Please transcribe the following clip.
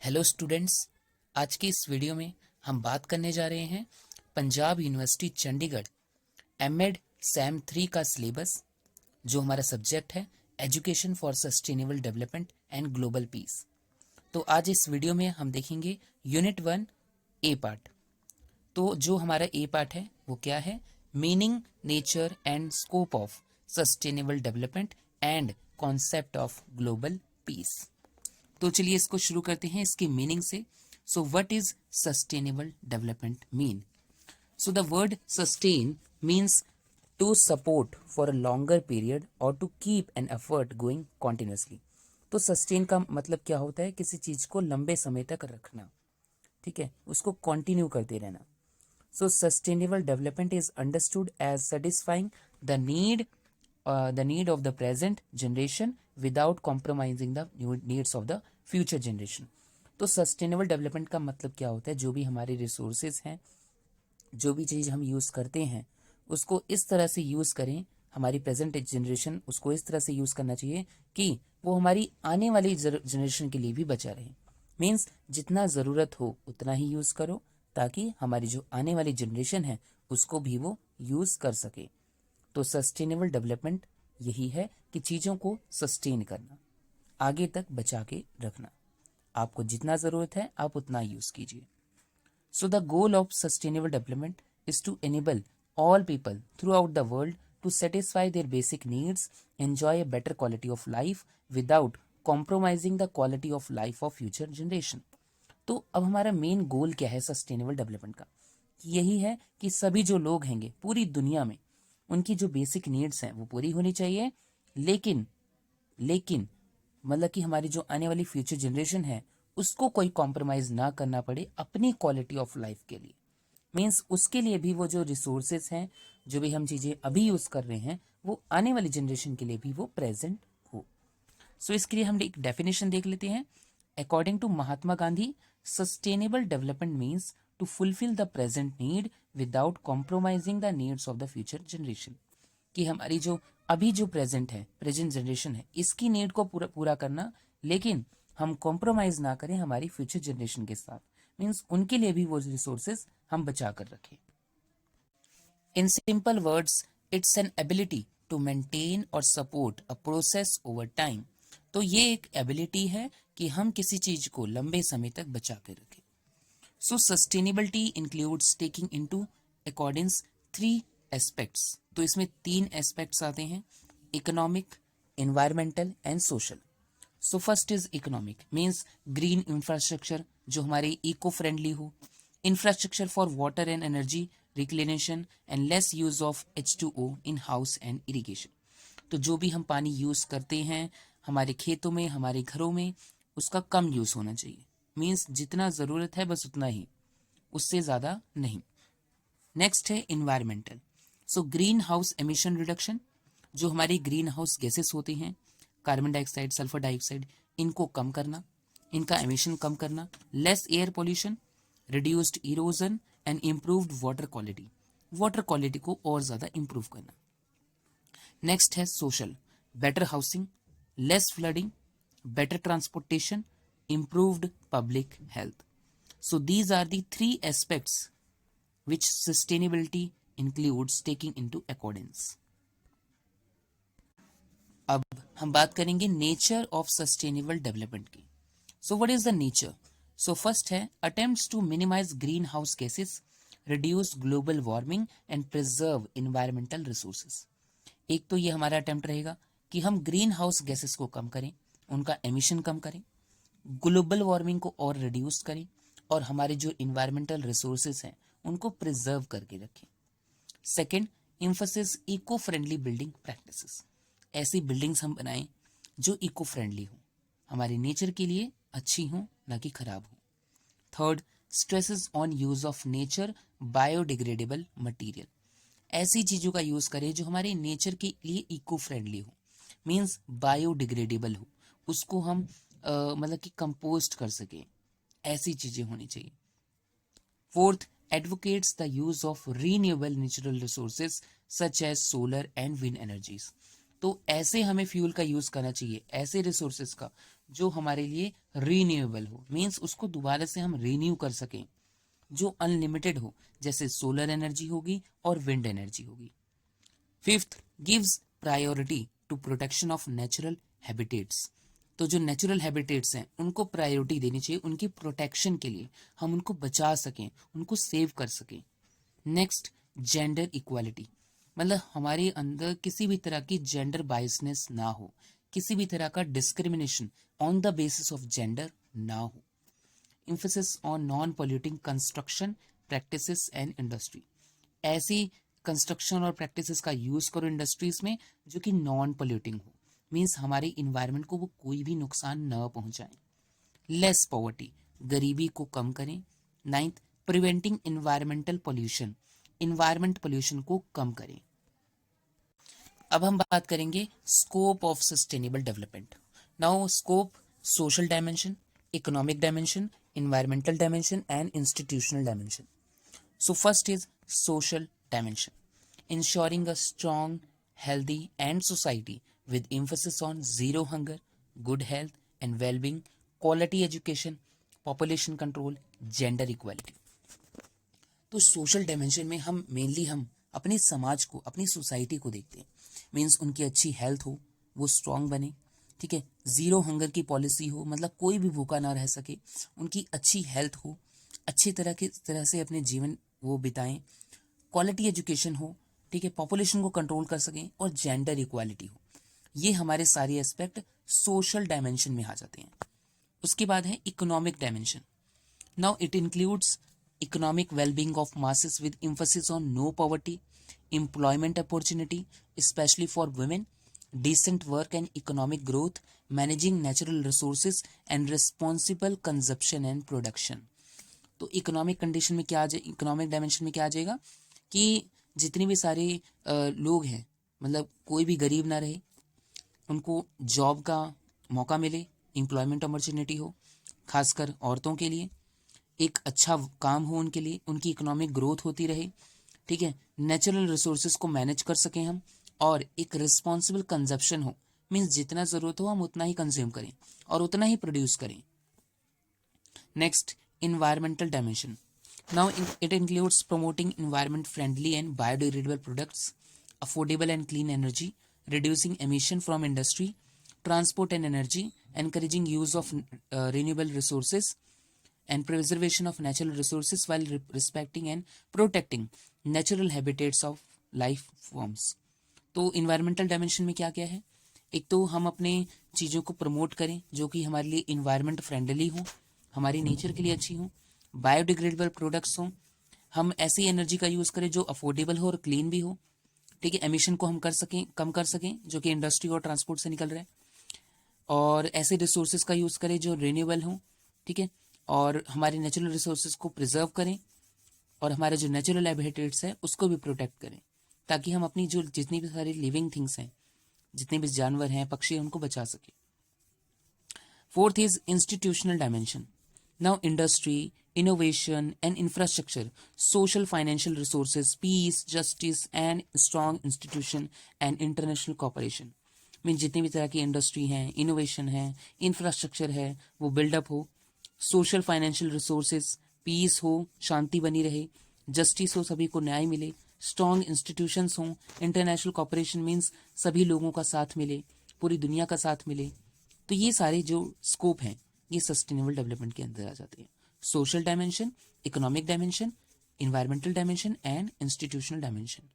Hello students, आज की इस वीडियो में हम बात करने जा रहे हैं Punjab university Chandigarh MEd sem 3 का सिलेबस, जो हमारा सब्जेक्ट है education for sustainable development and global peace. तो आज इस वीडियो में हम देखेंगे यूनिट 1 ए पार्ट। तो जो हमारा ए पार्ट है वो क्या है? Meaning, nature and scope of sustainable development and concept of global peace. तो चलिए इसको शुरू करते हैं इसकी मीनिंग से। So what is sustainable development mean? So the word sustain means to support for a longer period और to keep an effort going continuously. तो सस्टेन का मतलब क्या होता है? किसी चीज को लंबे समय तक रखना, ठीक है, उसको कंटिन्यू करते रहना। So sustainable development is understood as satisfying the need of the present generation without compromising the needs of the future generation। तो सस्टेनेबल डेवलपमेंट का मतलब क्या होता है? जो भी हमारे रिसोर्सेज हैं, जो भी चीज़ हम यूज़ करते हैं, उसको इस तरह से यूज़ करें, हमारी प्रेजेंट जनरेशन उसको इस तरह से यूज़ करना चाहिए कि वो हमारी आने वाली जनरेशन के लिए भी बचा रहे। मीन्स जितना ज़रूरत हो उतना ही यूज़ करो, ताकि हमारी जो आने वाली जनरेशन है उसको भी वो यूज़ कर सके। तो सस्टेनेबल डेवलपमेंट यही है कि चीज़ों को सस्टेन करना, आगे तक बचा के रखना। आपको जितना ज़रूरत है आप उतना यूज़ कीजिए। So the goal of sustainable development is to enable all people throughout the world to satisfy their basic needs, enjoy a better quality of life without compromising the quality of life of future generation. तो अब हमारा main goal क्या है sustainable development का? यही है कि सभी जो लोग हैंगे पूरी दुनिया में, उनकी जो बेसिक नीड्स हैं वो पूरी होनी चाहिए, लेकिन लेकिन मतलब कि हमारी जो आने वाली फ्यूचर जनरेशन है उसको कोई कॉम्प्रोमाइज ना करना पड़े अपनी क्वालिटी ऑफ लाइफ के लिए। मीन्स उसके लिए भी वो जो रिसोर्सेज हैं, जो भी हम चीज़ें अभी यूज़ कर रहे हैं, वो आने वाली जनरेशन के लिए भी वो प्रेजेंट हो। सो इसके लिए हम एक डेफिनेशन देख लेते हैं। According to Mahatma Gandhi, sustainable development means to fulfil the present need without compromising the needs of the future generation. कि हमारी जो अभी जो प्रेजेंट जनरेशन है, इसकी नीड को पूरा करना, लेकिन हम कॉम्प्रोमाइज ना करें हमारी फ्यूचर जनरेशन के साथ। मीन्स उनके लिए भी वो रिसोर्सेज हम बचा कर रखें। In simple words, it's an ability to maintain और support a process over time. तो ये एक एबिलिटी है कि हम किसी चीज को लंबे समय तक बचा कर रखें। So sustainability includes taking into accordings 3 aspects. तो इसमें 3 एस्पेक्ट्स आते हैं: economic, environmental and social. So first is economic, means green infrastructure जो हमारे इको फ्रेंडली हो, infrastructure for water and energy reclamation and less use of H2O in house and irrigation. तो जो भी हम पानी यूज करते हैं हमारे खेतों में, हमारे घरों में, उसका कम यूज होना चाहिए। मीन्स जितना ज़रूरत है बस उतना ही, उससे ज़्यादा नहीं। नेक्स्ट है environmental. So green house emission reduction, जो हमारी ग्रीन हाउस गैसेस होती हैं, कार्बन डाइऑक्साइड, सल्फर डाइऑक्साइड, इनको कम करना, इनका एमिशन कम करना। Less air pollution, reduced erosion and improved water quality, water quality को और ज़्यादा इम्प्रूव करना। नेक्स्ट है social, better housing, less flooding, better transportation, improved public health. So these are the 3 aspects which sustainability includes taking into accordance. अब हम बात करेंगे nature of sustainable development की। So what is the nature? So first है attempts to minimize greenhouse gases, reduce global warming and preserve environmental resources. एक तो ये हमारा अटेम्प्ट रहेगा कि हम ग्रीन हाउस गैसेस को कम करें, उनका एमिशन कम करें, ग्लोबल वार्मिंग को और रिड्यूस करें, और हमारे जो इन्वायरमेंटल रिसोर्सेज हैं उनको प्रिजर्व करके रखें। Second, emphasis eco friendly building practices. ऐसी बिल्डिंग्स हम बनाएं जो इको फ्रेंडली हो, हमारे नेचर के लिए अच्छी हो, ना कि खराब हो। Third, stresses on use of nature biodegradable material. ऐसी चीज़ों का यूज़ करें जो हमारे नेचर के लिए इको फ्रेंडली हो, मीन्स बायोडिग्रेडेबल हो, उसको हम मतलब कि कंपोस्ट कर सकें, ऐसी चीज़ें होनी चाहिए। Fourth, advocates the use of renewable natural resources such as solar and wind energies. तो ऐसे हमें फ्यूल का यूज करना चाहिए, ऐसे रिसोर्सेज का जो हमारे लिए रीन्यूएबल हो, मीन्स उसको दोबारा से हम रीन्यू कर सकें, जो अनलिमिटेड हो, जैसे सोलर एनर्जी होगी और विंड एनर्जी होगी। Fifth, gives priority to protection of natural habitats. तो जो नेचुरल हैबिटेट्स हैं उनको प्रायोरिटी देनी चाहिए, उनकी प्रोटेक्शन के लिए, हम उनको बचा सकें, उनको सेव कर सकें। नेक्स्ट, जेंडर इक्वालिटी, मतलब हमारे अंदर किसी भी तरह की जेंडर बायसनेस ना हो, किसी भी तरह का discrimination on the basis of gender ना हो। emphasis on non-polluting construction practices and industry, ऐसी कंस्ट्रक्शन और प्रैक्टिसेस का यूज करो इंडस्ट्रीज में जो कि नॉन पोल्यूटिंग हो, मीन्स हमारे इन्वायरमेंट को वो कोई भी नुकसान न पहुंचाए। लेस पॉवर्टी, गरीबी को कम करें। Ninth, preventing environmental pollution, environment pollution को कम करें। अब हम बात करेंगे scope of sustainable development. Now scope, social dimension, economic dimension, environmental dimension and institutional dimension. So first is social dimension, ensuring a strong, healthy and society with emphasis on zero hunger, good health and well-being, quality education, population control, gender equality. तो social dimension में हम mainly हम अपने समाज को, अपनी society को देखते हैं, मीन्स उनकी अच्छी हेल्थ हो, वो स्ट्रांग बने, ठीक है, जीरो हंगर की पॉलिसी हो, मतलब कोई भी भूखा ना रह सके, उनकी अच्छी हेल्थ हो, अच्छी तरह से अपने जीवन वो बिताएं, क्वालिटी एजुकेशन हो, ठीक है, पॉपुलेशन को कंट्रोल कर सकें और जेंडर इक्वालिटी हो। ये हमारे सारे एस्पेक्ट सोशल डायमेंशन में आ जाते हैं। उसके बाद है economic dimension. Now it includes economic well-being of masses with emphasis on no poverty, employment opportunity, especially for women, decent work and economic growth, managing natural resources and responsible consumption and production. तो economic condition में क्या आ जाए, economic dimension में क्या आ जाएगा कि जितने भी सारे लोग हैं, मतलब कोई भी गरीब ना रहे, उनको जॉब का मौका मिले, एम्प्लॉयमेंट अपॉर्चुनिटी हो, खासकर औरतों के लिए एक अच्छा काम हो उनके लिए, उनकी इकोनॉमिक ग्रोथ होती रहे, ठीक है, नेचुरल रिसोर्सेज को मैनेज कर सकें हम, और एक रिस्पॉन्सिबल कंजप्शन हो, मीन्स जितना ज़रूरत हो हम उतना ही कंज्यूम करें और उतना ही प्रोड्यूस करें। Next, environmental dimension. Now it includes promoting environment friendly and biodegradable products, affordable and clean energy, reducing emission from industry, transport and energy, encouraging use of renewable resources and preservation of natural resources while respecting and protecting natural habitats of life forms. तो environmental dimension में क्या क्या है, एक तो हम अपने चीज़ों को प्रमोट करें जो कि हमारे लिए इन्वायरमेंट फ्रेंडली हो, हमारी नेचर के लिए अच्छी हो, बायोडिग्रेडेबल प्रोडक्ट्स हों, हम ऐसी एनर्जी का यूज़ करें जो अफोर्डेबल हो और क्लीन भी हो, ठीक है, एमिशन को हम कम कर सकें जो कि इंडस्ट्री और ट्रांसपोर्ट से निकल रहा है, और ऐसे रिसोर्सेज का यूज़ करें जो रिन्यूएबल हों, ठीक है, और हमारे नेचुरल रिसोर्सेज को प्रिजर्व करें और हमारे जो नेचुरल हैबिटेट्स है उसको भी प्रोटेक्ट करें, ताकि हम अपनी जो जितनी भी सारी लिविंग थिंग्स हैं, जितने भी जानवर हैं, पक्षी हैं, उनको बचा सकें। Fourth is institutional dimension. Now industry, innovation and infrastructure, social financial resources, peace, justice and strong institution and international cooperation. Mean जितनी भी तरह की इंडस्ट्री है, इनोवेशन है, इंफ्रास्ट्रक्चर है, वो बिल्डअप हो, सोशल फाइनेंशियल रिसोर्सेज, पीस हो, शांति बनी रहे, जस्टिस हो, सभी को न्याय मिले, स्ट्रॉन्ग इंस्टीट्यूशंस हों, इंटरनेशनल कॉपरेशन मीन्स सभी लोगों का साथ मिले, पूरी दुनिया का साथ मिले। तो ये सारे जो स्कोप हैं ये सस्टेनेबल डेवलपमेंट के अंदर आ जाते हैं, social dimension, economic dimension, environmental dimension and institutional dimension.